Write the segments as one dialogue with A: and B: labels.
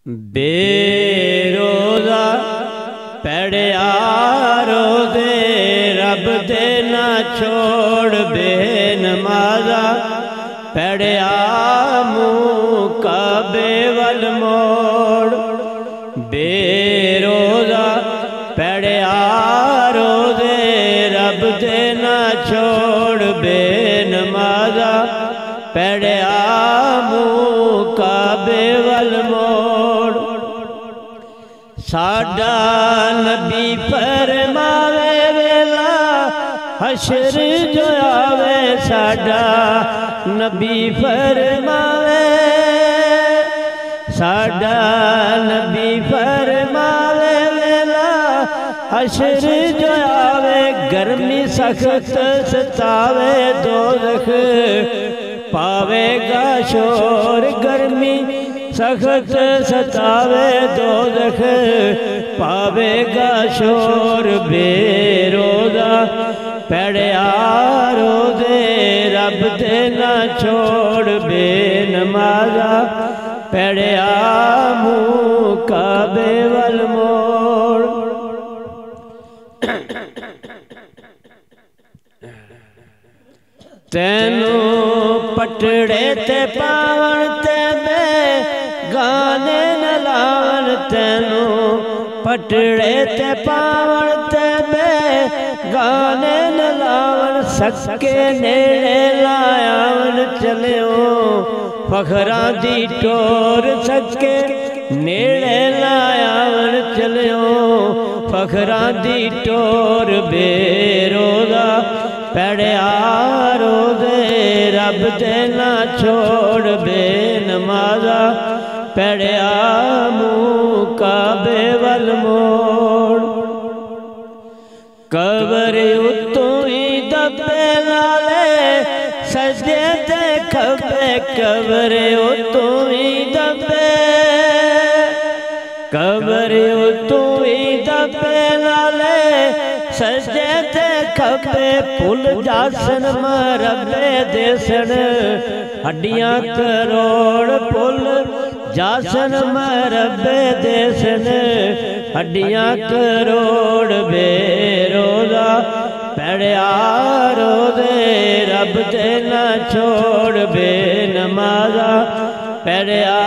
A: बेरोज़ा पढ़िया रोज़े रब दे ना छोड़, बेनमाज़ा पढ़िया मुँह काबे वल मोड़। बेरोज़ा पढ़िया रोज़े रब दे ना छोड़, बेनमाज़ा पढ़िया मुँह काबे वल मोड़। साडा नबी फरमावे वेला हशर जो आवे, साडा नबी फरमावे, साडा नबी फरमावे वेला हशर जो आवे। गर्मी सख्त सतावे दोज़ख पावेगा शोर, गर्मी सख्त सतावे दोज़ख पावेगा शोर। बेरोज़ा पढ़िया रोज़े रब दे ना छोड़, बेनमाज़ा पढ़िया मुँह काबे वल मोड़। तैनू पटड़े ते पावन ते गाने न लावन, तैनू पटड़े ते पावन ते गाने न लावन। सके नेड़े लायावन चलियो फखरां दी टोर, सके नेड़े लायावन चलियो फखरां दी टोर। बेरोज़ा पढ़िया रोज़े रब दे ना छोड़, बेनमाज़ा पढ़िया मुँह काबे वल मोड़। कबर उत्तों ही दबे नाले सजे ते खबे, कबर उत्तों ही दबे, कबर उत्तों ही दबे नाले सजे ते खबे। पुल जासन मरबे देसन हड्डियां करोड़, पुल जासन मरबे देसन हड्डियां करोड़। बेरोज़ा पढ़िया रोज़े रब दे ना छोड़, बेनमाज़ा पढ़िया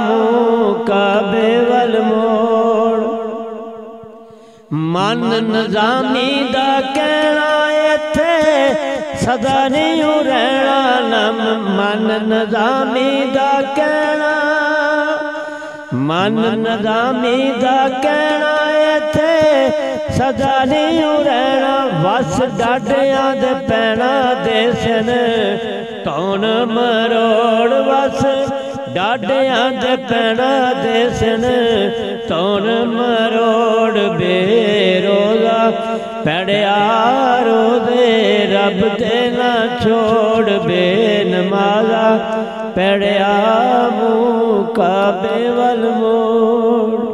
A: मुँह काबे वल मोड़। मन नज़ामी दा कहना इत्थे सदा नहीं रहना, नम मन नज़ामी दा कहना, मन नज़ामी दा कहना इत्थे सदा नहीं रहना। वस डाडियां दे पैना देसन कौन मरोड़, वस डाडियां दे पैना देसन कौन मरोड़। बेरोज़ा पढ़िया रोज़े रब दे ना छोड़, बेनमाज़ा पढ़िया मुँह काबे वल मोड़।